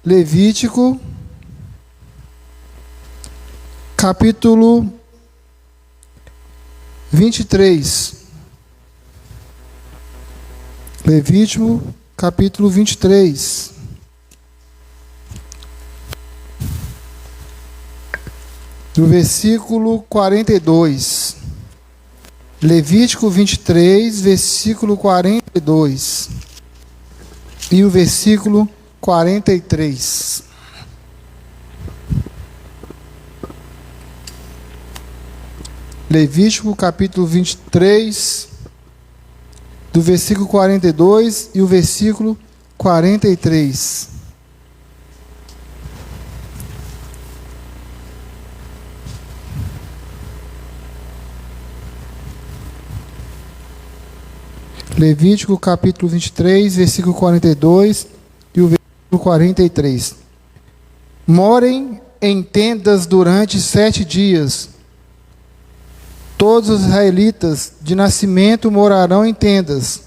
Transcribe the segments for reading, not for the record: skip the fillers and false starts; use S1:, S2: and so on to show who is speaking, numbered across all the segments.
S1: Levítico, capítulo 23. Levítico, capítulo 23. Do versículo 42. Levítico 23, versículo 42. E o versículo 43. Levítico capítulo 23, do versículo 42 e o versículo 43. Levítico capítulo 23, versículo 42 e o versículo 43. Morem em tendas durante 7 dias. Todos os israelitas de nascimento morarão em tendas,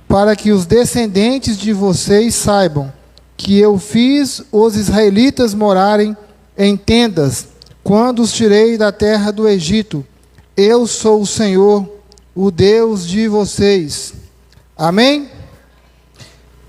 S1: para que os descendentes de vocês saibam que eu fiz os israelitas morarem em tendas, quando os tirei da terra do Egito. Eu sou o Senhor, o Deus de vocês. Amém?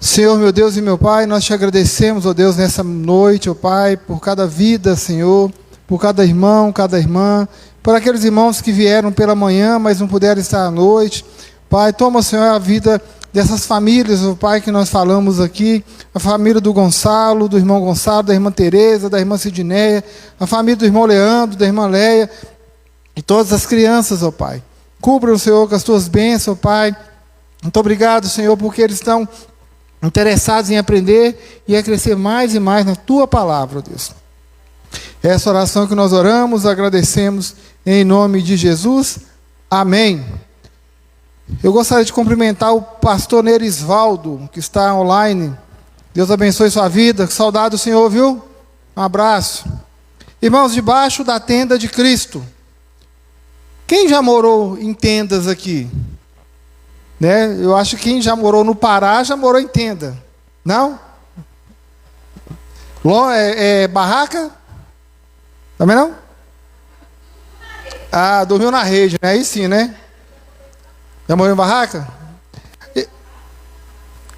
S1: Senhor, meu Deus e meu Pai, nós te agradecemos, ó Deus, nessa noite, ó Pai, por cada vida, Senhor, por cada irmão, cada irmã, por aqueles irmãos que vieram pela manhã, mas não puderam estar à noite. Pai, toma, Senhor, a vida dessas famílias, ó Pai, que nós falamos aqui, a família do Gonçalo, do irmão Gonçalo, da irmã Tereza, da irmã Sidneia, a família do irmão Leandro, da irmã Leia, e todas as crianças, ó Pai. Cubra o Senhor com as tuas bênçãos, ó Pai. Muito obrigado, Senhor, porque eles estão interessados em aprender e a crescer mais e mais na Tua palavra, ó Deus. Essa oração que nós oramos, agradecemos em nome de Jesus. Amém. Eu gostaria de cumprimentar o pastor Nerisvaldo, que está online. Deus abençoe sua vida. Saudade do Senhor, viu? Um abraço. Irmãos, debaixo da tenda de Cristo. Quem já morou em tendas aqui? Né? Eu acho que quem já morou no Pará já morou em tenda. Não? Barraca? Também não? Ah, dormiu na rede, né? Aí sim, né? Já morou em barraca?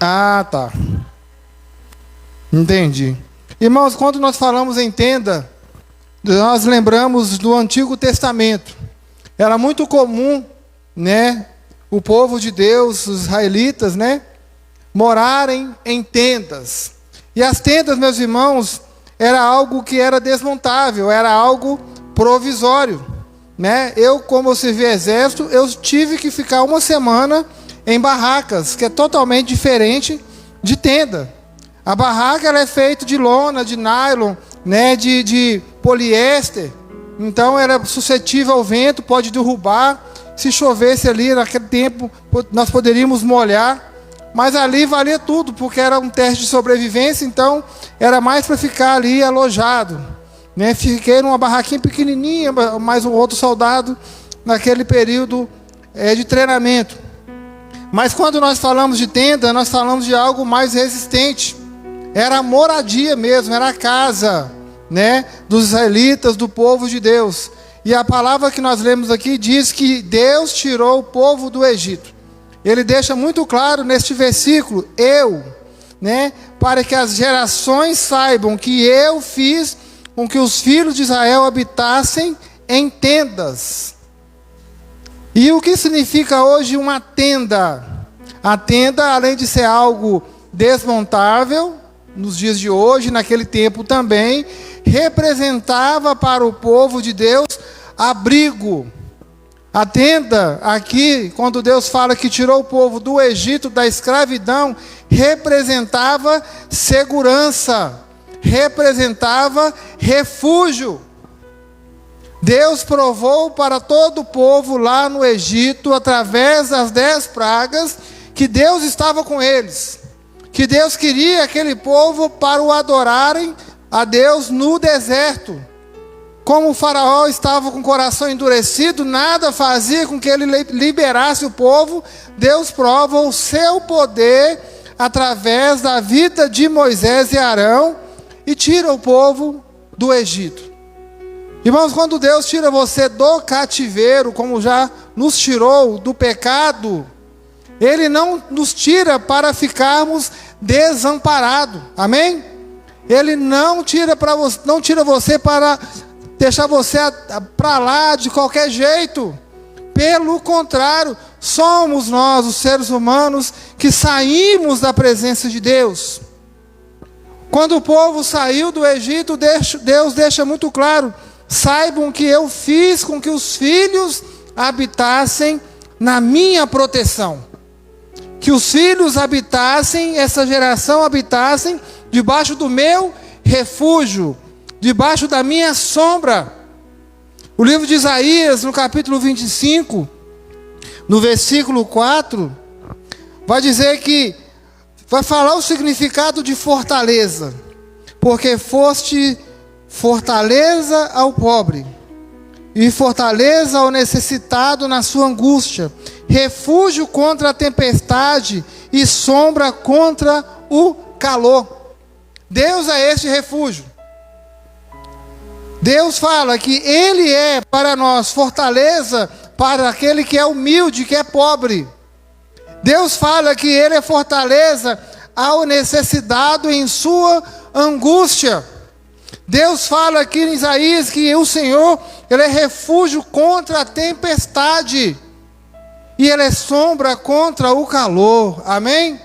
S1: Ah, tá. Entendi. Irmãos, quando nós falamos em tenda, nós lembramos do Antigo Testamento. Era muito comum, né? O povo de Deus, os israelitas, né, morarem em tendas. E as tendas, meus irmãos, era algo que era desmontável, era algo provisório, né? Eu, como eu servi exército, eu tive que ficar 1 semana em barracas, que é totalmente diferente de tenda. A barraca ela é feita de lona, de nylon, né, de poliéster. Então era suscetível ao vento, pode derrubar. Se chovesse ali naquele tempo, nós poderíamos molhar, mas ali valia tudo, porque era um teste de sobrevivência, então era mais para ficar ali alojado, né? Fiquei numa barraquinha pequenininha, mais um outro soldado naquele período de treinamento. Mas quando nós falamos de tenda, nós falamos de algo mais resistente. Era a moradia mesmo, era a casa, né, dos israelitas, do povo de Deus. E a palavra que nós lemos aqui diz que Deus tirou o povo do Egito. Ele deixa muito claro neste versículo, né, para que as gerações saibam que eu fiz com que os filhos de Israel habitassem em tendas. E o que significa hoje uma tenda? A tenda, além de ser algo desmontável, nos dias de hoje, naquele tempo também, representava para o povo de Deus abrigo. A tenda, aqui, quando Deus fala que tirou o povo do Egito, da escravidão, representava segurança, representava refúgio. Deus provou para todo o povo lá no Egito, através das 10 pragas, que Deus estava com eles, que Deus queria aquele povo para o adorarem a Deus no deserto. Como o faraó estava com o coração endurecido, nada fazia com que ele liberasse o povo. Deus prova o seu poder através da vida de Moisés e Arão, e tira o povo do Egito. Irmãos, quando Deus tira você do cativeiro, como já nos tirou do pecado, Ele não nos tira para ficarmos desamparados. Amém? Ele não tira você para deixar você para lá de qualquer jeito. Pelo contrário, somos nós, os seres humanos, que saímos da presença de Deus. Quando o povo saiu do Egito, Deus deixa muito claro: saibam que eu fiz com que os filhos habitassem na minha proteção. Que os filhos habitassem, essa geração habitassem debaixo do meu refúgio, debaixo da minha sombra. O livro de Isaías, no capítulo 25, no versículo 4, vai dizer que, vai falar o significado de fortaleza. Porque foste fortaleza ao pobre, e fortaleza ao necessitado na sua angústia, refúgio contra a tempestade e sombra contra o calor. Deus é este refúgio. Deus fala que Ele é para nós fortaleza para aquele que é humilde, que é pobre. Deus fala que Ele é fortaleza ao necessitado em sua angústia. Deus fala aqui em Isaías que o Senhor, Ele é refúgio contra a tempestade, e Ele é sombra contra o calor. Amém?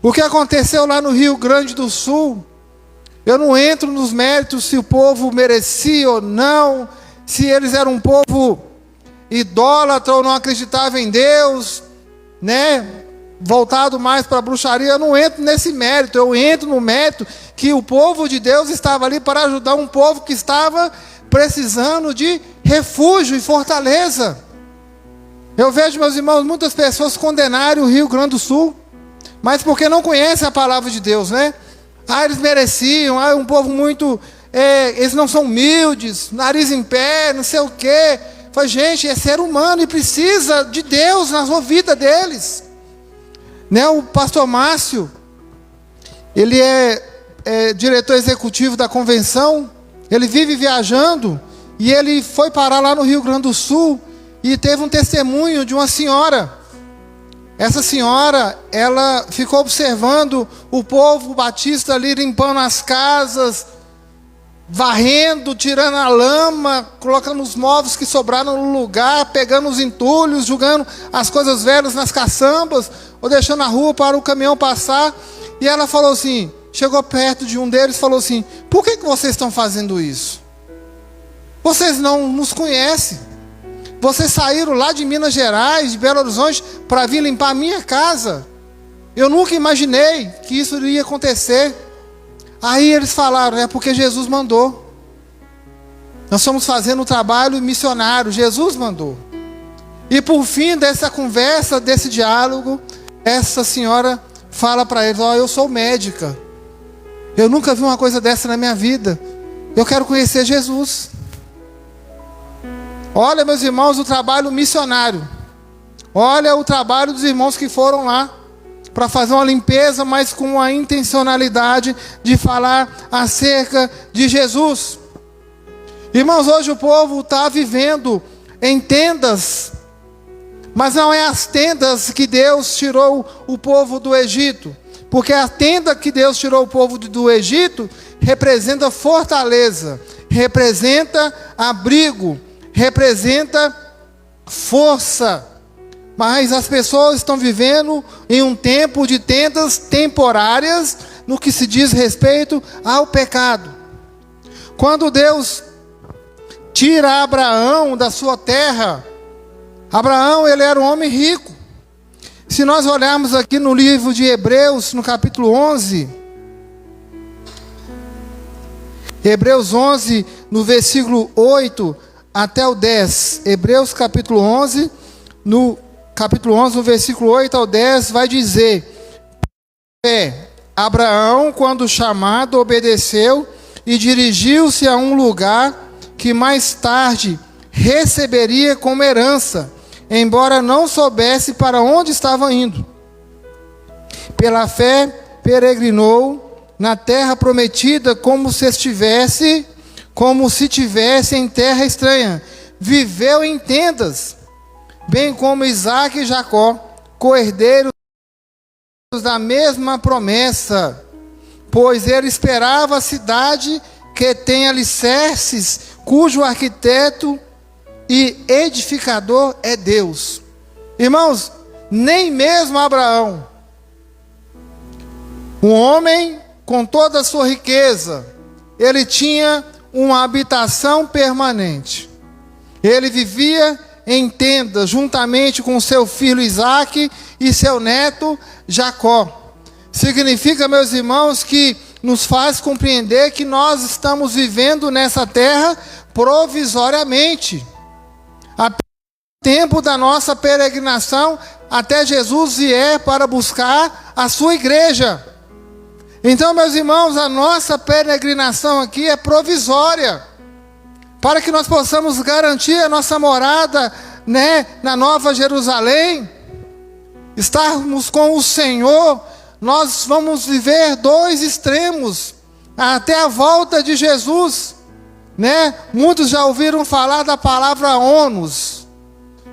S1: O que aconteceu lá no Rio Grande do Sul, eu não entro nos méritos se o povo merecia ou não, se eles eram um povo idólatra ou não acreditava em Deus, né? Voltado mais para a bruxaria. Eu não entro nesse mérito, eu entro no mérito que o povo de Deus estava ali para ajudar um povo que estava precisando de refúgio e fortaleza. Eu vejo, meus irmãos, muitas pessoas condenarem o Rio Grande do Sul, mas porque não conhecem a palavra de Deus, né? Eles mereciam, um povo muito, eles não são humildes, nariz em pé, não sei o quê. Fala, gente, é ser humano e precisa de Deus na sua vida deles. Né? O pastor Márcio, ele é diretor executivo da convenção, ele vive viajando, e ele foi parar lá no Rio Grande do Sul, e teve um testemunho de uma senhora. Essa senhora, ela ficou observando o povo batista ali limpando as casas, varrendo, tirando a lama, colocando os móveis que sobraram no lugar, pegando os entulhos, jogando as coisas velhas nas caçambas, ou deixando na rua para o caminhão passar. E ela falou assim, chegou perto de um deles e falou assim: por que vocês estão fazendo isso? Vocês não nos conhecem. Vocês saíram lá de Minas Gerais, de Belo Horizonte, para vir limpar a minha casa. Eu nunca imaginei que isso iria acontecer. Aí eles falaram, é porque Jesus mandou. Nós estamos fazendo um trabalho missionário, Jesus mandou. E por fim dessa conversa, desse diálogo, essa senhora fala para eles: eu sou médica. Eu nunca vi uma coisa dessa na minha vida. Eu quero conhecer Jesus. Olha, meus irmãos, o trabalho missionário. Olha o trabalho dos irmãos que foram lá para fazer uma limpeza, mas com a intencionalidade de falar acerca de Jesus. Irmãos, hoje o povo está vivendo em tendas, mas não é as tendas que Deus tirou o povo do Egito, porque a tenda que Deus tirou o povo do Egito representa fortaleza, representa abrigo, representa força. Mas as pessoas estão vivendo em um tempo de tendas temporárias no que se diz respeito ao pecado. Quando Deus tira Abraão da sua terra, Abraão, ele era um homem rico. Se nós olharmos aqui no livro de Hebreus, no capítulo 11, Hebreus 11, no versículo 8 até o 10, Hebreus capítulo 11, no versículo 8 ao 10, vai dizer: Abraão, quando chamado, obedeceu e dirigiu-se a um lugar que mais tarde receberia como herança, embora não soubesse para onde estava indo. Pela fé, peregrinou, na terra prometida como se tivesse em terra estranha. Viveu em tendas, bem como Isaque e Jacó, co-herdeiros da mesma promessa, pois ele esperava a cidade que tem alicerces, cujo arquiteto e edificador é Deus. Irmãos, nem mesmo Abraão, um homem com toda a sua riqueza, ele tinha uma habitação permanente. Ele vivia em tenda, juntamente com seu filho Isaque e seu neto Jacó. Significa, meus irmãos, que nos faz compreender que nós estamos vivendo nessa terra provisoriamente. A tempo da nossa peregrinação, até Jesus vier para buscar a sua igreja. Então, meus irmãos, a nossa peregrinação aqui é provisória, para que nós possamos garantir a nossa morada, na Nova Jerusalém, estarmos com o Senhor. Nós vamos viver dois extremos, até a volta de Jesus, Muitos já ouviram falar da palavra ônus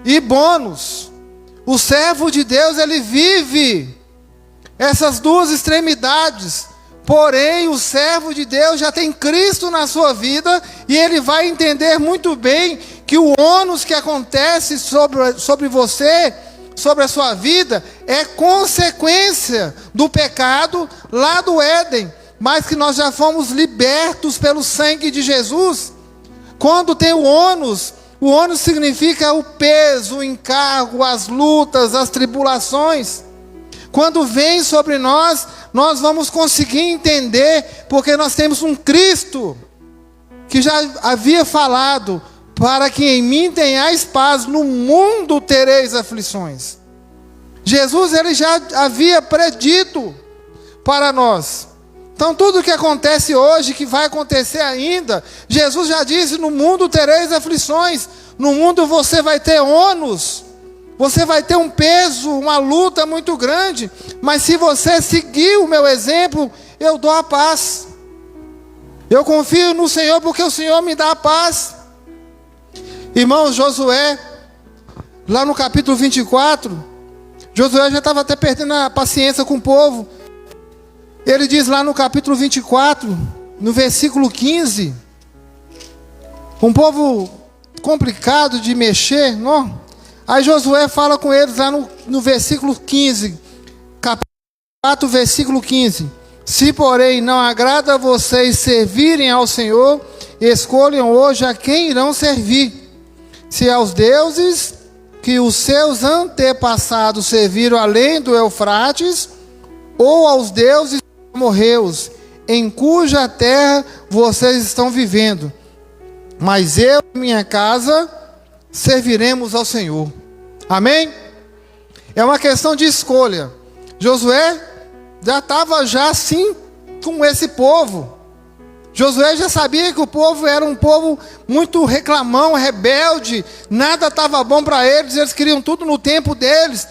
S1: e bônus. O servo de Deus, ele vive essas duas extremidades. Porém, o servo de Deus já tem Cristo na sua vida, e ele vai entender muito bem que o ônus que acontece sobre você, sobre a sua vida, é consequência do pecado lá do Éden, mas que nós já fomos libertos pelo sangue de Jesus. Quando tem o ônus significa o peso, o encargo, as lutas, as tribulações. Quando vem sobre nós, nós vamos conseguir entender, porque nós temos um Cristo que já havia falado: para que em mim tenhais paz, no mundo tereis aflições. Jesus, ele já havia predito para nós. Então tudo que acontece hoje, que vai acontecer ainda, Jesus já disse: no mundo tereis aflições. No mundo você vai ter ônus, você vai ter um peso, uma luta muito grande. Mas se você seguir o meu exemplo, eu dou a paz. Eu confio no Senhor, porque o Senhor me dá a paz. Irmão, Josué, lá no capítulo 24, Josué já estava até perdendo a paciência com o povo. Ele diz lá no capítulo 24, no versículo 15, um povo complicado de mexer, não? Aí Josué fala com eles lá no versículo 15, capítulo 4, versículo 15. Se, porém, não agrada a vocês servirem ao Senhor, escolham hoje a quem irão servir. Se aos deuses que os seus antepassados serviram além do Eufrates, ou aos deuses amorreus, em cuja terra vocês estão vivendo. Mas eu e minha casa serviremos ao Senhor. Amém? É uma questão de escolha. Josué já estava assim com esse povo. Josué já sabia que o povo era um povo muito reclamão, rebelde. Nada estava bom para eles. Eles queriam tudo no tempo deles.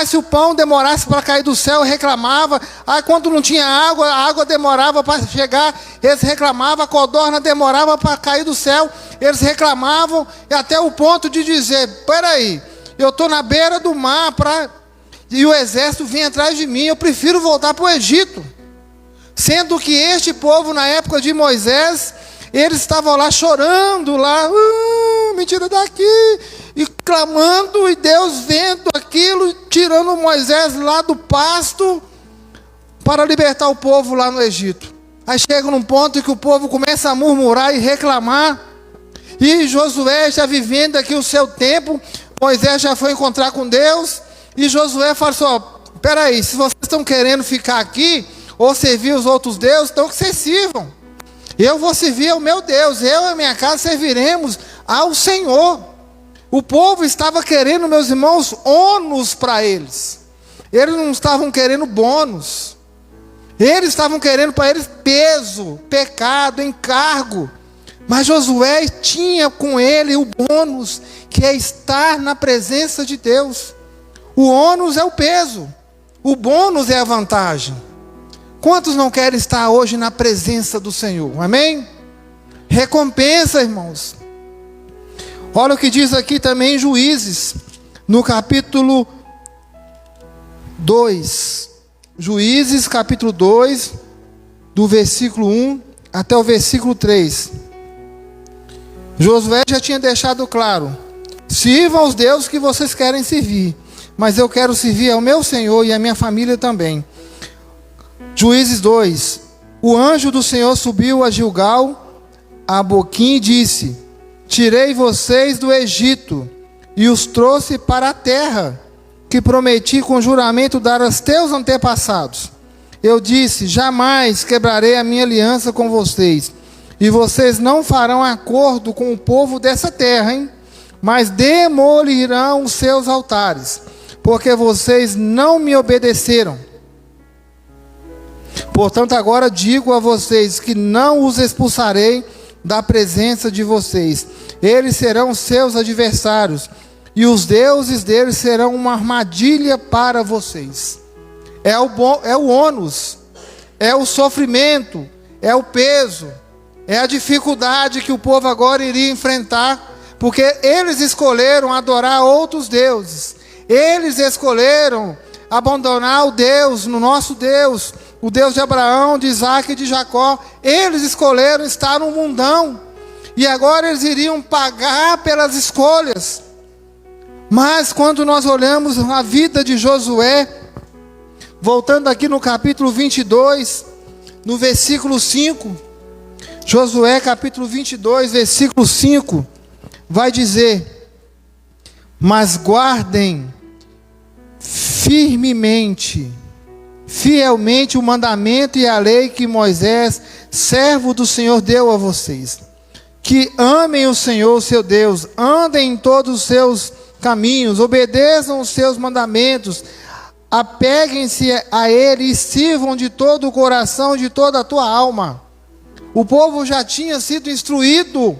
S1: Se o pão demorasse para cair do céu, reclamava. Quando não tinha água, a água demorava para chegar, eles reclamavam. A codorna demorava para cair do céu, eles reclamavam. E até o ponto de dizer: peraí, eu estou na beira do mar e o exército vem atrás de mim, eu prefiro voltar para o Egito. Sendo que este povo, na época de Moisés, eles estavam lá chorando, me tira daqui, e clamando, e Deus vendo aquilo, tirando Moisés lá do pasto, para libertar o povo lá no Egito. Aí chega num ponto em que o povo começa a murmurar e reclamar, e Josué já vivendo aqui o seu tempo, Moisés já foi encontrar com Deus, e Josué fala assim: peraí, se vocês estão querendo ficar aqui, ou servir os outros deuses, então que vocês sirvam. Eu vou servir ao meu Deus, eu e a minha casa serviremos ao Senhor. O povo estava querendo, meus irmãos, ônus para eles. Eles não estavam querendo bônus. Eles estavam querendo para eles peso, pecado, encargo. Mas Josué tinha com ele o bônus, que é estar na presença de Deus. O ônus é o peso, o bônus é a vantagem. Quantos não querem estar hoje na presença do Senhor? Amém? Recompensa, irmãos. Olha o que diz aqui também em Juízes, no capítulo 2. Juízes, capítulo 2, do versículo 1 até o versículo 3. Josué já tinha deixado claro: sirvam aos deuses que vocês querem servir, mas eu quero servir ao meu Senhor e à minha família também. Juízes 2. O anjo do Senhor subiu a Gilgal, a Boquim, e disse: tirei vocês do Egito e os trouxe para a terra que prometi com juramento dar aos teus antepassados. Eu disse: jamais quebrarei a minha aliança com vocês, e vocês não farão acordo com o povo dessa terra, hein? Mas demolirão os seus altares, porque vocês não me obedeceram. Portanto, agora digo a vocês que não os expulsarei da presença de vocês. Eles serão seus adversários, e os deuses deles serão uma armadilha para vocês. É o ônus, é o sofrimento, é o peso, é a dificuldade que o povo agora iria enfrentar, porque eles escolheram adorar outros deuses. Eles escolheram abandonar o Deus, no nosso Deus, o Deus de Abraão, de Isaac e de Jacó. Eles escolheram estar no mundão, e agora eles iriam pagar pelas escolhas. Mas quando nós olhamos a vida de Josué, voltando aqui no capítulo 22, no versículo 5, Josué capítulo 22, versículo 5, vai dizer: mas guardem firmemente, fielmente o mandamento e a lei que Moisés, servo do Senhor, deu a vocês. Que amem o Senhor, seu Deus, andem em todos os seus caminhos, obedeçam os seus mandamentos, apeguem-se a Ele e sirvam de todo o coração, de toda a tua alma. O povo já tinha sido instruído,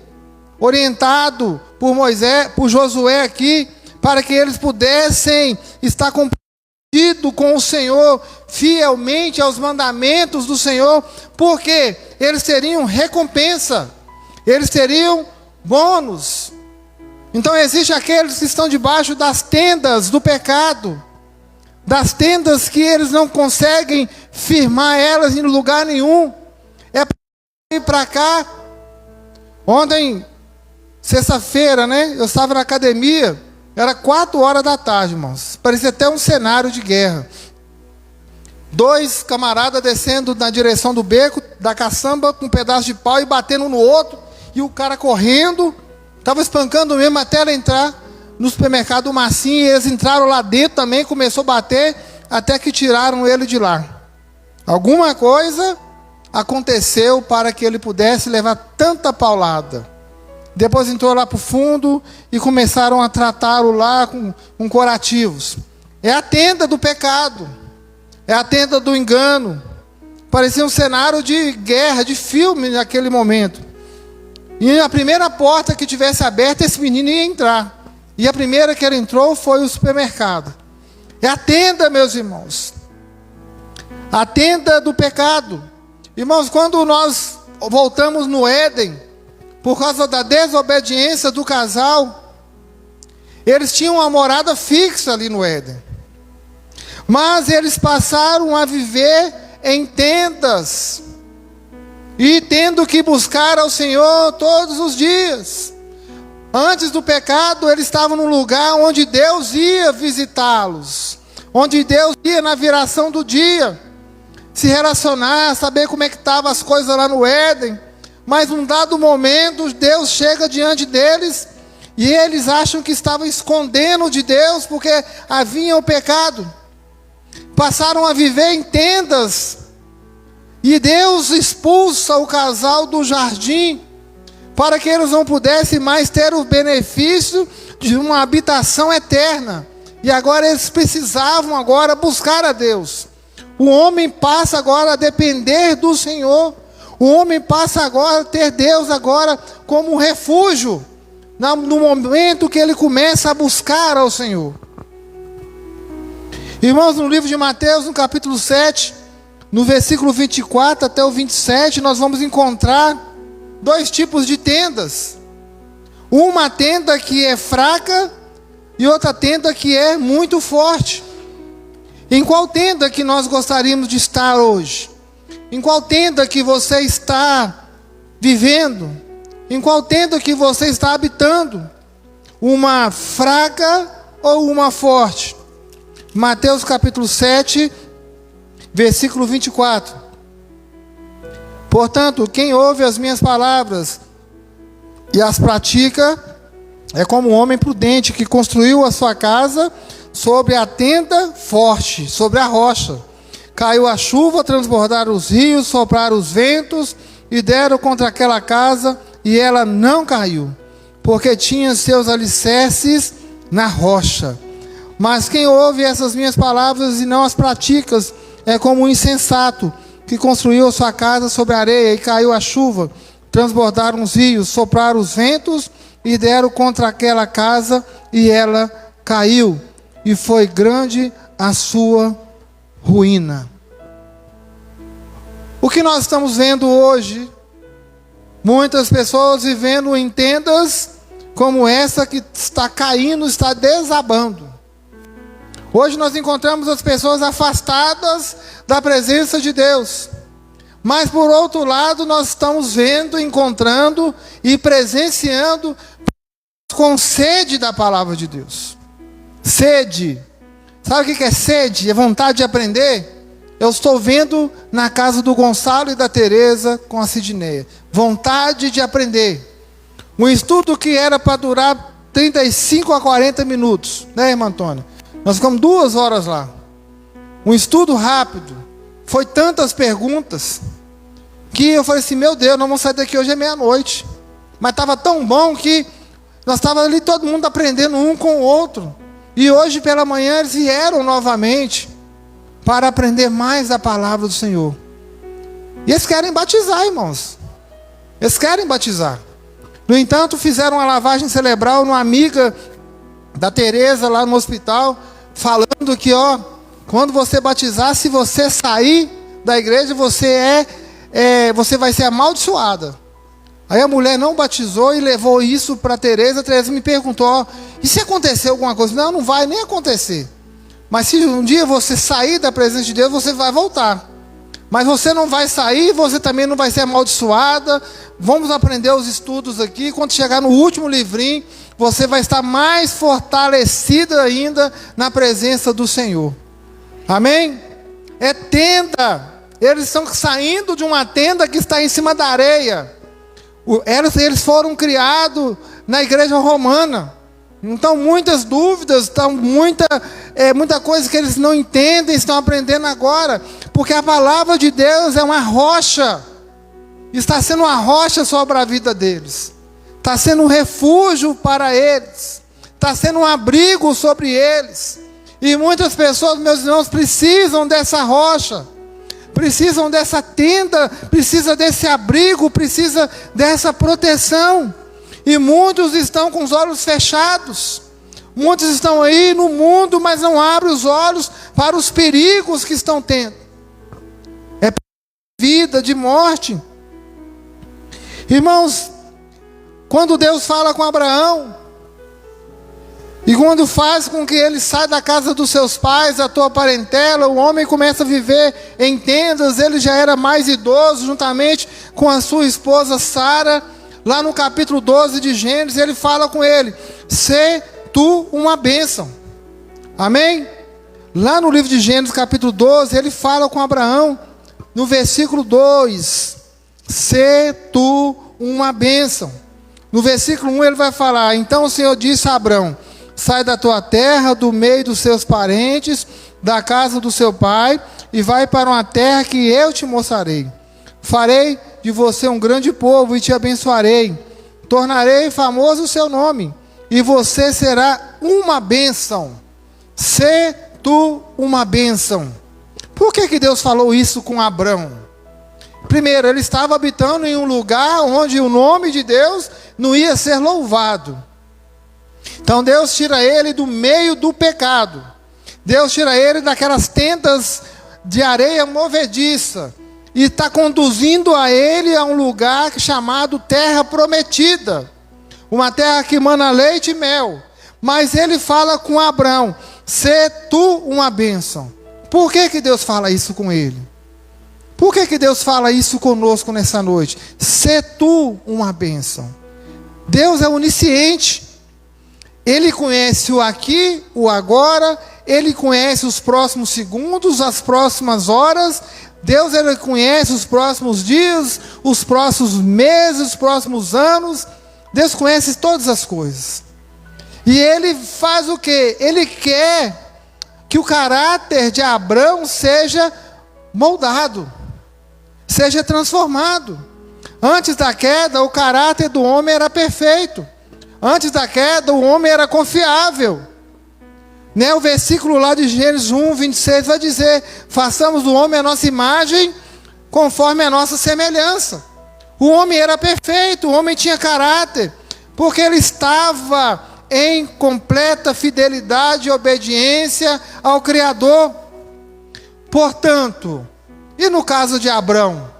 S1: orientado por Moisés, por Josué aqui, para que eles pudessem estar comprometidos com o Senhor, fielmente aos mandamentos do Senhor, porque eles teriam recompensa, eles teriam bônus. Então existem aqueles que estão debaixo das tendas do pecado, das tendas que eles não conseguem firmar elas em lugar nenhum. É para ir para cá. Ontem, sexta-feira, né? Eu estava na academia, era 4 horas da tarde, irmãos. Parecia até um cenário de guerra. 2 camaradas descendo na direção do beco, da caçamba, com um pedaço de pau e batendo um no outro, e o cara correndo. Estava espancando mesmo até ela entrar no supermercado do Marcinho, e eles entraram lá dentro também, começou a bater, até que tiraram ele de lá. Alguma coisa aconteceu para que ele pudesse levar tanta paulada. Depois entrou lá para o fundo e começaram a tratá-lo lá com curativos. É a tenda do pecado, é a tenda do engano. Parecia um cenário de guerra, de filme naquele momento. E a primeira porta que tivesse aberta, esse menino ia entrar. E a primeira que ele entrou foi o supermercado. É a tenda, meus irmãos. A tenda do pecado. Irmãos, quando nós voltamos no Éden, por causa da desobediência do casal, eles tinham uma morada fixa ali no Éden. Mas eles passaram a viver em tendas, e tendo que buscar ao Senhor todos os dias. Antes do pecado, eles estavam num lugar onde Deus ia visitá-los, onde Deus ia na viração do dia, se relacionar, saber como é que estavam as coisas lá no Éden. Mas num dado momento, Deus chega diante deles, e eles acham que estavam escondendo de Deus, porque havia o pecado. Passaram a viver em tendas, e Deus expulsa o casal do jardim, para que eles não pudessem mais ter o benefício de uma habitação eterna. E agora eles precisavam agora buscar a Deus. O homem passa agora a depender do Senhor. O homem passa agora a ter Deus agora como um refúgio, no momento que ele começa a buscar ao Senhor. Irmãos, no livro de Mateus, no capítulo 7, no versículo 24 até o 27, nós vamos encontrar dois tipos de tendas. Uma tenda que é fraca e outra tenda que é muito forte. Em qual tenda que nós gostaríamos de estar hoje? Em qual tenda que você está vivendo? Em qual tenda que você está habitando? Uma fraca ou uma forte? Mateus capítulo 7, versículo 24. Portanto, quem ouve as minhas palavras e as pratica, é como um homem prudente que construiu a sua casa sobre a tenda forte, sobre a rocha. Caiu a chuva, transbordaram os rios, sopraram os ventos e deram contra aquela casa, e ela não caiu, porque tinha seus alicerces na rocha. Mas quem ouve essas minhas palavras e não as pratica, é como um insensato que construiu a sua casa sobre a areia, e caiu a chuva, transbordaram os rios, sopraram os ventos e deram contra aquela casa, e ela caiu, e foi grande a sua ruína. O que nós estamos vendo hoje? Muitas pessoas vivendo em tendas como essa que está caindo, está desabando. Hoje nós encontramos as pessoas afastadas da presença de Deus. Mas por outro lado, nós estamos vendo, encontrando e presenciando com sede da palavra de Deus. Sede. Sabe o que é sede? É vontade de aprender? Eu estou vendo na casa do Gonçalo e da Tereza com a Sidneia. Vontade de aprender. Um estudo que era para durar 35 a 40 minutos. Né, irmã Antônia? Nós ficamos 2 horas lá. Um estudo rápido. Foi tantas perguntas que eu falei assim, meu Deus, nós vamos sair daqui hoje é meia-noite. Mas estava tão bom que nós estávamos ali todo mundo aprendendo um com o outro. E hoje pela manhã eles vieram novamente para aprender mais a palavra do Senhor. E eles querem batizar, irmãos. Eles querem batizar. No entanto, fizeram uma lavagem cerebral numa amiga da Tereza lá no hospital, falando que, quando você batizar, se você sair da igreja, você vai ser amaldiçoada. Aí a mulher não batizou e levou isso para a Tereza. A Tereza me perguntou, e se acontecer alguma coisa? Não, não vai nem acontecer. Mas se um dia você sair da presença de Deus, você vai voltar. Mas você não vai sair, você também não vai ser amaldiçoada. Vamos aprender os estudos aqui. Quando chegar no último livrinho, você vai estar mais fortalecida ainda na presença do Senhor. Amém? É tenda. Eles estão saindo de uma tenda que está em cima da areia. Eles foram criados na igreja romana. Então muitas dúvidas, muita coisa que eles não entendem, estão aprendendo agora. Porque a palavra de Deus é uma rocha. Está sendo uma rocha sobre a vida deles. Está sendo um refúgio para eles. Está sendo um abrigo sobre eles. E muitas pessoas, meus irmãos, precisam dessa rocha. Precisam dessa tenda. Precisam desse abrigo. Precisam dessa proteção. E muitos estão com os olhos fechados. Muitos estão aí no mundo, mas não abrem os olhos para os perigos que estão tendo. É vida, de morte. Irmãos, quando Deus fala com Abraão, e quando faz com que ele saia da casa dos seus pais, da tua parentela, o homem começa a viver em tendas. Ele já era mais idoso, juntamente com a sua esposa Sara. Lá no capítulo 12 de Gênesis, ele fala com ele, sê tu uma bênção. Amém? Lá no livro de Gênesis, capítulo 12, ele fala com Abraão, no versículo 2, sê tu uma bênção. No versículo 1 ele vai falar, então o Senhor disse a Abraão, sai da tua terra, do meio dos seus parentes, da casa do seu pai, e vai para uma terra que eu te mostrarei. Farei de você um grande povo e te abençoarei. Tornarei famoso o seu nome, e você será uma bênção. Sê tu uma bênção. Por que Deus falou isso com Abrão? Primeiro, ele estava habitando em um lugar onde o nome de Deus não ia ser louvado. Então Deus tira ele do meio do pecado. Deus tira ele daquelas tendas de areia movediça e está conduzindo a ele a um lugar chamado Terra Prometida, uma terra que emana leite e mel. Mas ele fala com Abrão: sê tu uma bênção. Por que Deus fala isso com ele? Por que Deus fala isso conosco nessa noite? Sê tu uma bênção. Deus é onisciente. Ele conhece o aqui, o agora. Ele conhece os próximos segundos, as próximas horas. Deus, ele conhece os próximos dias, os próximos meses, os próximos anos. Deus conhece todas as coisas. E ele faz o quê? Ele quer que o caráter de Abrão seja moldado, seja transformado. Antes da queda, o caráter do homem era perfeito. Antes da queda, o homem era confiável. O versículo lá de Gênesis 1, 26 vai dizer: façamos do homem a nossa imagem, conforme a nossa semelhança. O homem era perfeito, o homem tinha caráter, porque ele estava em completa fidelidade e obediência ao Criador. Portanto, e no caso de Abrão?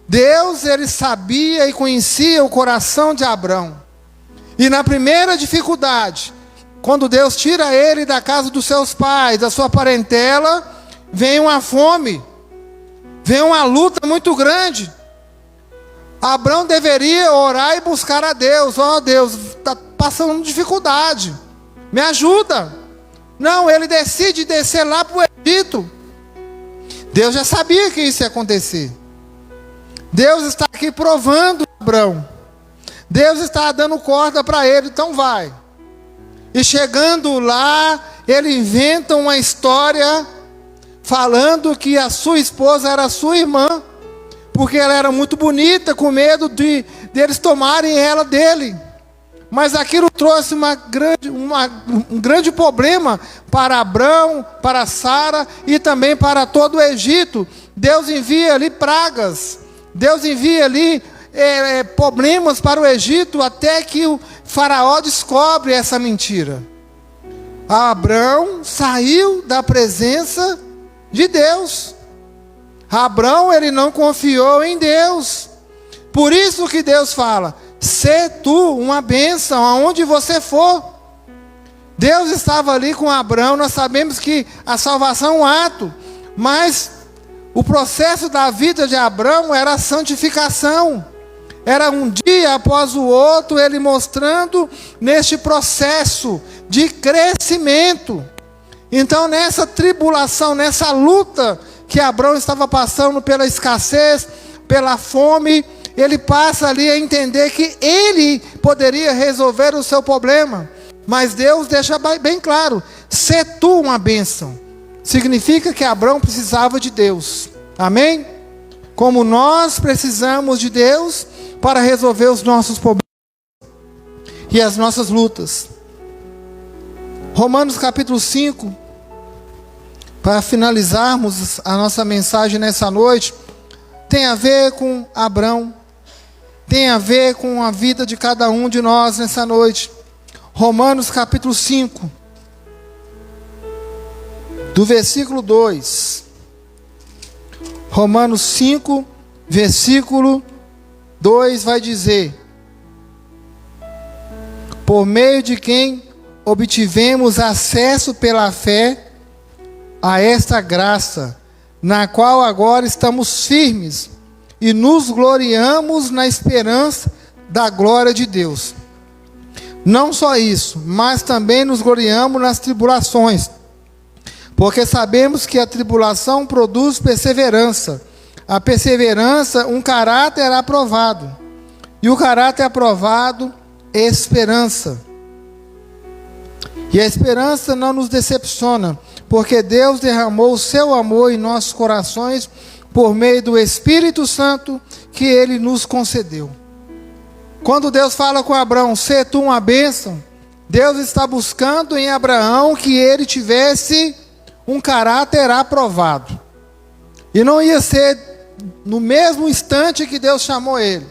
S1: Deus, ele sabia e conhecia o coração de Abrão. E na primeira dificuldade, quando Deus tira ele da casa dos seus pais, da sua parentela, vem uma fome, vem uma luta muito grande. Abrão deveria orar e buscar a Deus: ó Deus, está passando dificuldade, me ajuda. Não, ele decide descer lá para o Egito. Deus já sabia que isso ia acontecer. Deus está aqui provando Abrão. Deus está dando corda para ele, então vai. E chegando lá, ele inventa uma história falando que a sua esposa era sua irmã, porque ela era muito bonita, com medo de eles tomarem ela dele. Mas aquilo trouxe um grande problema para Abrão, para Sara e também para todo o Egito. Deus envia ali pragas, Deus envia ali problemas para o Egito, até que o faraó descobre essa mentira. Abrão saiu da presença de Deus. Abrão, ele não confiou em Deus. Por isso que Deus fala: sê tu uma bênção aonde você for. Deus estava ali com Abrão. Nós sabemos que a salvação é um ato, mas o processo da vida de Abrão era a santificação. Era um dia após o outro, ele mostrando neste processo de crescimento. Então, nessa tribulação, nessa luta que Abrão estava passando pela escassez, pela fome, ele passa ali a entender que ele poderia resolver o seu problema. Mas Deus deixa bem claro: sê tu uma bênção. Significa que Abrão precisava de Deus. Amém? Como nós precisamos de Deus para resolver os nossos problemas e as nossas lutas. Romanos capítulo 5, para finalizarmos a nossa mensagem nessa noite, tem a ver com Abrão, tem a ver com a vida de cada um de nós nessa noite. Romanos capítulo 5, do versículo 2. Romanos 5, versículo 2 vai dizer: por meio de quem obtivemos acesso pela fé a esta graça, na qual agora estamos firmes e nos gloriamos na esperança da glória de Deus. Não só isso, mas também nos gloriamos nas tribulações, porque sabemos que a tribulação produz perseverança. A perseverança, um caráter aprovado. E o caráter aprovado, esperança. E a esperança não nos decepciona, porque Deus derramou o seu amor em nossos corações por meio do Espírito Santo que Ele nos concedeu. Quando Deus fala com Abraão: sê tu uma bênção, Deus está buscando em Abraão que ele tivesse um caráter aprovado. E não ia ser no mesmo instante que Deus chamou ele.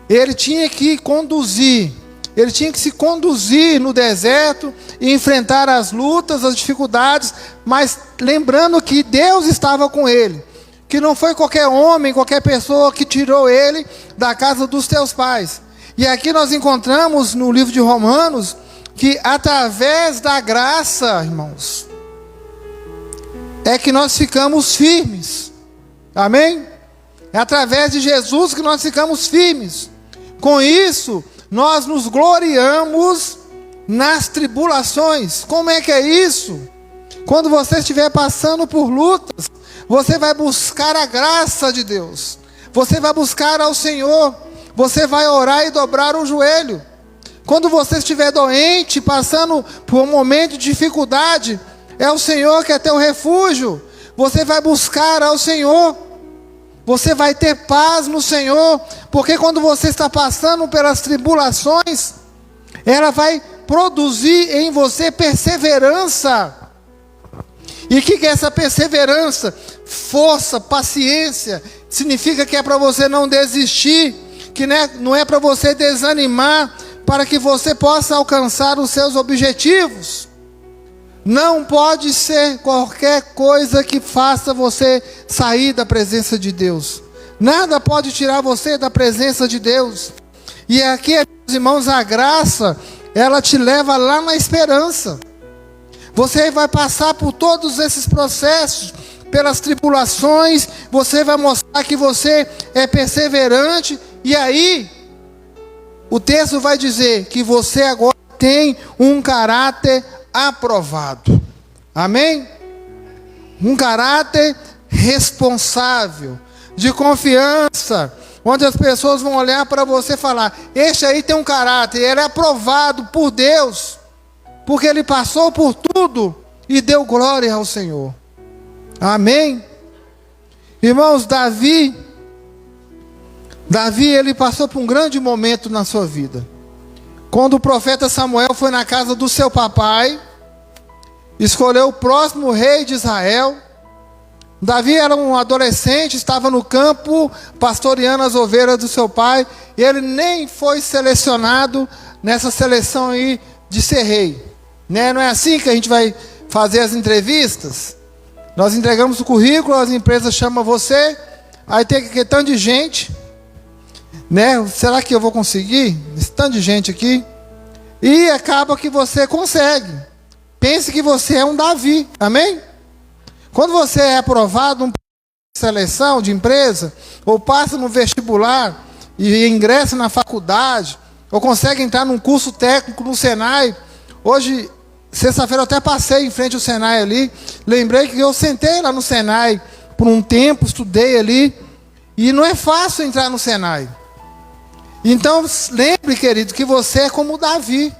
S1: Ele tinha que conduzir ele tinha que se conduzir no deserto e enfrentar as lutas, as dificuldades, mas lembrando que Deus estava com ele, que não foi qualquer homem, qualquer pessoa que tirou ele da casa dos teus pais. E aqui nós encontramos no livro de Romanos que através da graça, irmãos, é que nós ficamos firmes. Amém? É através de Jesus que nós ficamos firmes. Com isso, nós nos gloriamos nas tribulações. Como é que é isso? Quando você estiver passando por lutas, você vai buscar a graça de Deus. Você vai buscar ao Senhor. Você vai orar e dobrar o joelho. Quando você estiver doente, passando por um momento de dificuldade, é o Senhor que é teu refúgio. Você vai buscar ao Senhor. Você vai ter paz no Senhor, porque quando você está passando pelas tribulações, ela vai produzir em você perseverança. E o que é essa perseverança? Força, paciência. Significa que é para você não desistir, que não é para você desanimar, para que você possa alcançar os seus objetivos. Não pode ser qualquer coisa que faça você sair da presença de Deus. Nada pode tirar você da presença de Deus. E aqui, meus irmãos, a graça, ela te leva lá na esperança. Você vai passar por todos esses processos, pelas tribulações, você vai mostrar que você é perseverante, e aí, o texto vai dizer que você agora tem um caráter aprovado. Amém? Um caráter responsável, de confiança, onde as pessoas vão olhar para você e falar: este aí tem um caráter, ele é aprovado por Deus, porque ele passou por tudo e deu glória ao Senhor. Amém? Irmãos, Davi, ele passou por um grande momento na sua vida. Quando o profeta Samuel foi na casa do seu papai, escolheu o próximo rei de Israel. Davi era um adolescente, estava no campo, pastoreando as ovelhas do seu pai. E ele nem foi selecionado nessa seleção aí de ser rei. Né? Não é assim que a gente vai fazer as entrevistas? Nós entregamos o currículo, as empresas chamam você, aí tem aquele tanto de gente, né? Será que eu vou conseguir? Esse tanto de gente aqui. E acaba que você consegue. Pense que você é um Davi, amém? Quando você é aprovado numa seleção de empresa, ou passa no vestibular e ingressa na faculdade, ou consegue entrar num curso técnico no Senai. Hoje, sexta-feira eu até passei em frente ao Senai ali, lembrei que eu sentei lá no Senai por um tempo, estudei ali, e não é fácil entrar no Senai. Então, lembre, querido, que você é como Davi.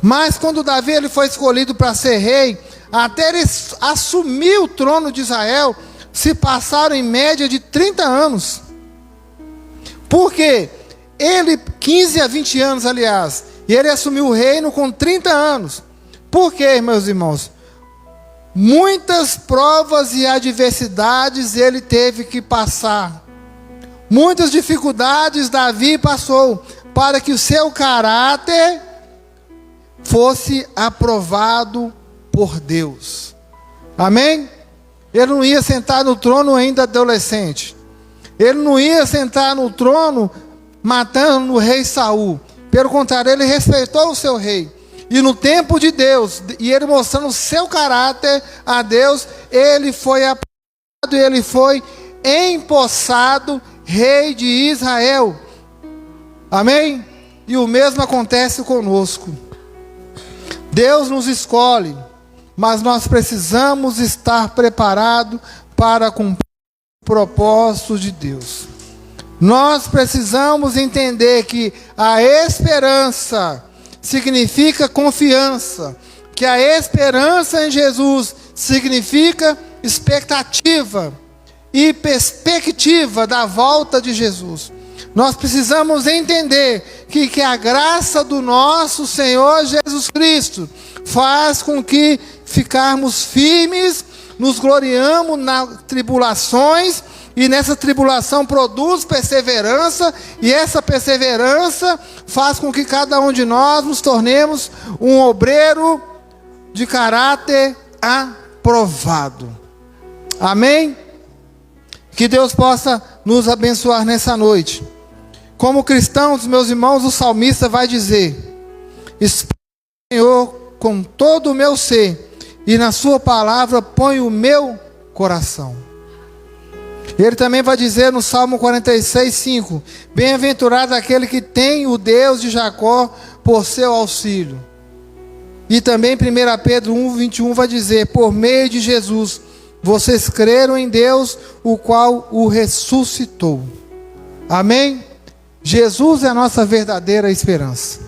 S1: Mas quando Davi ele foi escolhido para ser rei, até ele assumir o trono de Israel, se passaram em média de 30 anos. Por quê? Ele, 15 a 20 anos, aliás, e ele assumiu o reino com 30 anos. Por quê, meus irmãos? Muitas provas e adversidades ele teve que passar. Muitas dificuldades Davi passou para que o seu caráter fosse aprovado por Deus. Amém? Ele não ia sentar no trono ainda adolescente. Ele não ia sentar no trono matando o rei Saul. Pelo contrário, ele respeitou o seu rei. E no tempo de Deus, e ele mostrando o seu caráter a Deus, ele foi aprovado e ele foi empossado rei de Israel. Amém? E o mesmo acontece conosco. Deus nos escolhe, mas nós precisamos estar preparados para cumprir o propósito de Deus. Nós precisamos entender que a esperança significa confiança, que a esperança em Jesus significa expectativa e perspectiva da volta de Jesus. Nós precisamos entender que a graça do nosso Senhor Jesus Cristo faz com que ficarmos firmes, nos gloriamos nas tribulações, e nessa tribulação produz perseverança, e essa perseverança faz com que cada um de nós nos tornemos um obreiro de caráter aprovado. Amém? Que Deus possa nos abençoar nessa noite. Como cristãos, meus irmãos, o salmista vai dizer: espero no Senhor com todo o meu ser, e na sua palavra ponho o meu coração. Ele também vai dizer no Salmo 46:5: bem-aventurado aquele que tem o Deus de Jacó por seu auxílio. E também 1 Pedro 1:21 vai dizer: por meio de Jesus, vocês creram em Deus, o qual o ressuscitou. Amém? Jesus é a nossa verdadeira esperança.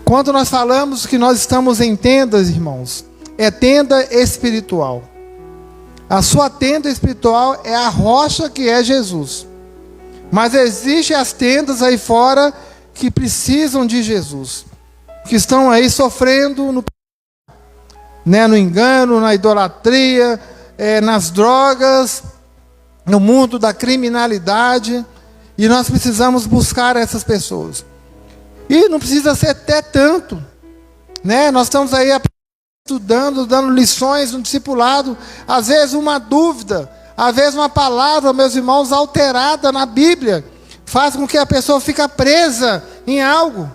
S1: Quando nós falamos que nós estamos em tendas, irmãos, é tenda espiritual. A sua tenda espiritual é a rocha que é Jesus. Mas existem as tendas aí fora que precisam de Jesus, que estão aí sofrendo no engano, na idolatria, nas drogas, no mundo da criminalidade. E nós precisamos buscar essas pessoas. E não precisa ser até tanto, né? Nós estamos aí estudando, dando lições no discipulado. Às vezes uma dúvida, às vezes uma palavra, meus irmãos, alterada na Bíblia, faz com que a pessoa fique presa em algo.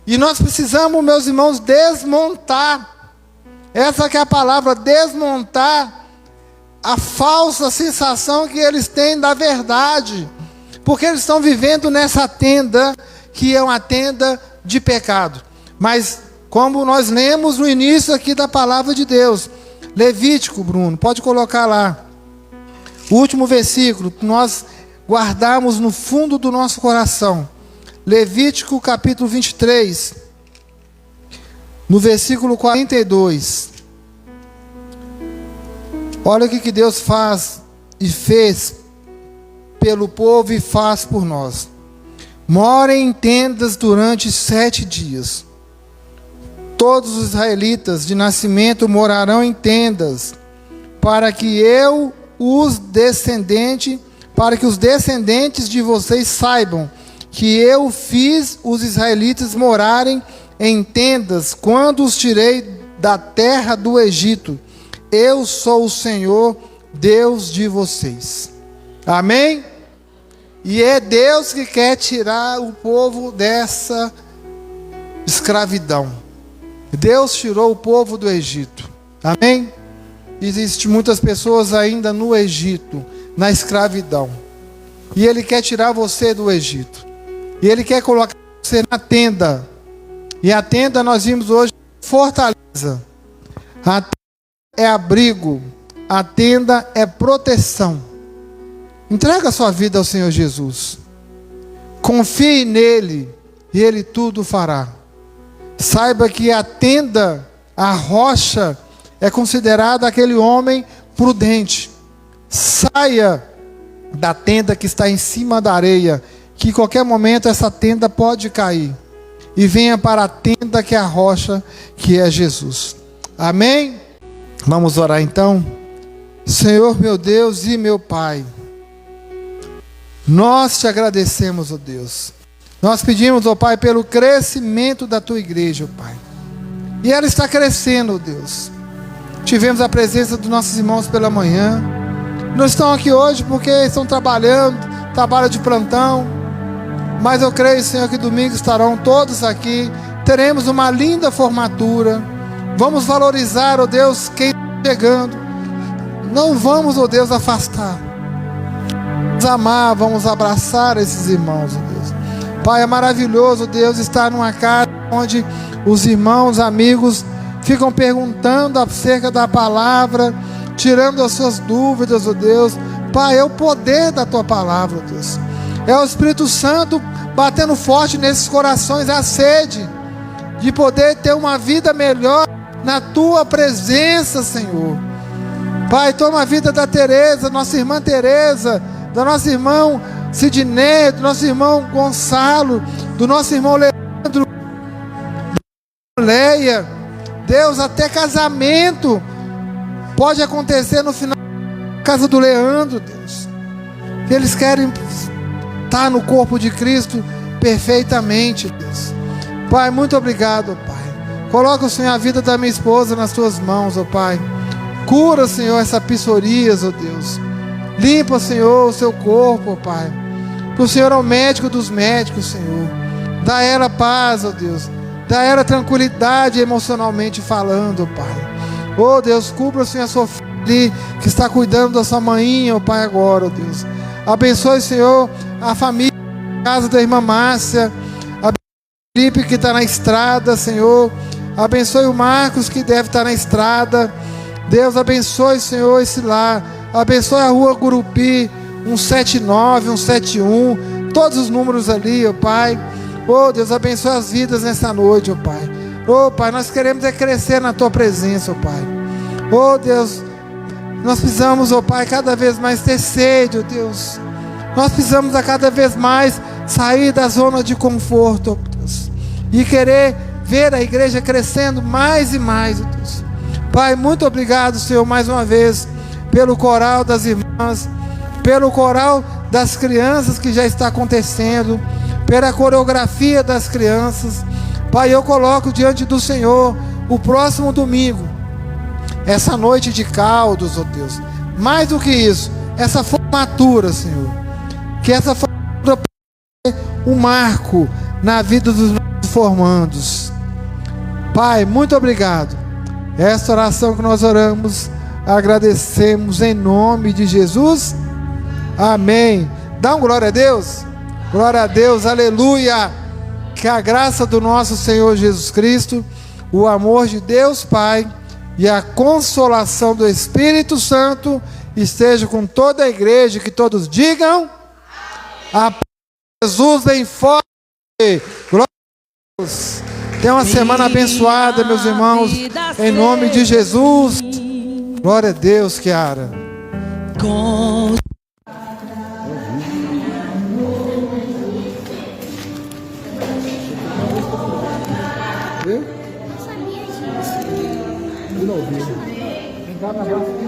S1: E nós precisamos, meus irmãos, desmontar. Essa que é a palavra, desmontar a falsa sensação que eles têm da verdade. Porque eles estão vivendo nessa tenda, que é uma tenda de pecado. Mas, como nós lemos no início aqui da palavra de Deus, Levítico, Bruno, pode colocar lá, o último versículo, que nós guardamos no fundo do nosso coração. Levítico capítulo 23, no versículo 42. Olha o que Deus faz e fez pelo povo e faz por nós. Morem em tendas durante 7 dias. Todos os israelitas de nascimento morarão em tendas, para que os descendentes de vocês saibam que eu fiz os israelitas morarem em tendas quando os tirei da terra do Egito. Eu sou o Senhor, Deus de vocês. Amém? E é Deus que quer tirar o povo dessa escravidão. Deus tirou o povo do Egito. Amém? Existem muitas pessoas ainda no Egito, na escravidão. E Ele quer tirar você do Egito. E Ele quer colocar você na tenda. E a tenda, nós vimos hoje, fortaleza. A tenda é abrigo. A tenda é proteção. Entrega a sua vida ao Senhor Jesus. Confie nele e Ele tudo fará. Saiba que a tenda, a rocha, é considerada aquele homem prudente. Saia da tenda que está em cima da areia, que em qualquer momento essa tenda pode cair. E venha para a tenda que é a rocha, que é Jesus. Amém? Vamos orar então. Senhor meu Deus e meu Pai, nós te agradecemos, ó Deus. Nós pedimos, ó Pai, pelo crescimento da tua igreja, ó Pai. E ela está crescendo, ó Deus. Tivemos a presença dos nossos irmãos pela manhã. Não estão aqui hoje porque estão trabalhando, trabalho de plantão. Mas eu creio, Senhor, que domingo estarão todos aqui. Teremos uma linda formatura. Vamos valorizar, ó Deus, quem está chegando. Não vamos, ó Deus, afastar. Vamos amar, vamos abraçar esses irmãos, ó Deus. Pai, é maravilhoso, Deus, estar numa casa onde os irmãos, amigos, ficam perguntando acerca da palavra, tirando as suas dúvidas, ó Deus. Pai, é o poder da tua palavra, ó Deus. É o Espírito Santo batendo forte nesses corações, a sede de poder ter uma vida melhor na tua presença, Senhor. Pai, toma a vida da Tereza, nossa irmã Tereza, do nosso irmão Sidney, do nosso irmão Gonçalo, do nosso irmão Leandro, Leia. Deus, até casamento pode acontecer no final casa do Leandro, Deus, que eles querem estar no corpo de Cristo perfeitamente, Deus. Pai, muito obrigado, Pai. Coloca, Senhor, a vida da minha esposa nas tuas mãos, ó Pai. Cura, Senhor, essa psoríase, ó Deus. Limpa, Senhor, o seu corpo, ó Pai. Que o Senhor é o médico dos médicos, Senhor. Dá a ela paz, ó Deus. Dá a ela tranquilidade emocionalmente falando, ó Pai. Ó Deus, cubra, Senhor, a sua filha ali, que está cuidando da sua mãinha, ó Pai, agora, ó Deus. Abençoe, Senhor, a família, a casa da irmã Márcia. Abençoe o Felipe que está na estrada, Senhor. Abençoe o Marcos que deve estar na estrada. Deus, abençoe, Senhor, esse lar. Abençoe a rua Gurupi 179, 171, todos os números ali, ó Pai. Oh Deus, abençoe as vidas nessa noite, ó Pai. Oh Pai, nós queremos crescer na Tua presença, ó Pai. Oh Deus, nós precisamos, ó Pai, cada vez mais ter sede, ó Deus. Nós precisamos a cada vez mais sair da zona de conforto, ó Deus, e querer ver a igreja crescendo mais e mais, ó Deus. Pai, muito obrigado, Senhor, mais uma vez, pelo coral das irmãs, pelo coral das crianças que já está acontecendo, pela coreografia das crianças. Pai, eu coloco diante do Senhor o próximo domingo, essa noite de caldos, ó Deus. Mais do que isso, essa formatura, Senhor. Que essa formatura seja um marco na vida dos nossos formandos. Pai, muito obrigado. Esta oração que nós oramos, agradecemos em nome de Jesus. Amém. Dá um glória a Deus. Glória a Deus, aleluia. Que a graça do nosso Senhor Jesus Cristo, o amor de Deus Pai e a consolação do Espírito Santo esteja com toda a igreja. Que todos digam a paz de Jesus bem forte. Glória a Deus. Tenha uma semana abençoada, meus irmãos, em nome de Jesus. Glória a Deus, Kiara. Eu não sabia disso. Eu não ouvi. Vem cá, me abraça aqui.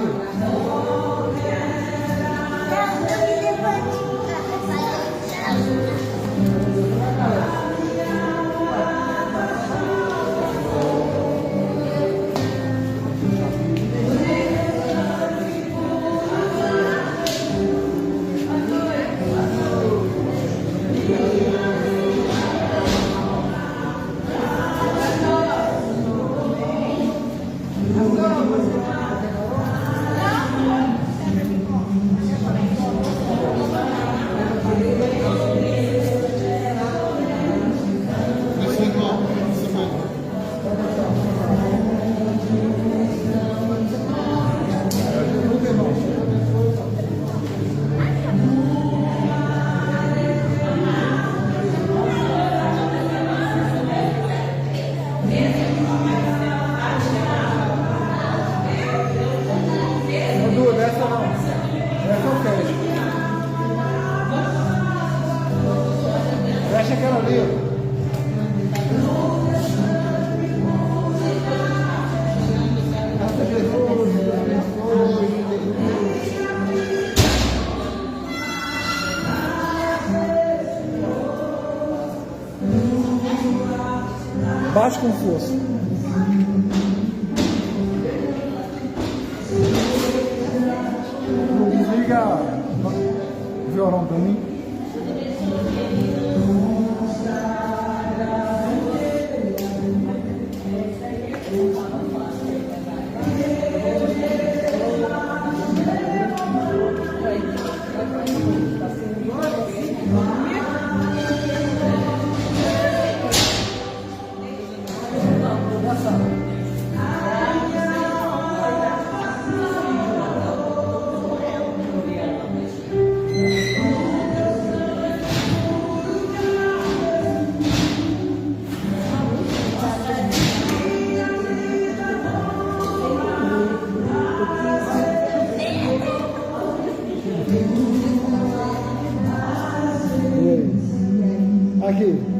S1: Fecha aquela ali, ó. Bate com força. Desliga o violão pra mim. Aqui.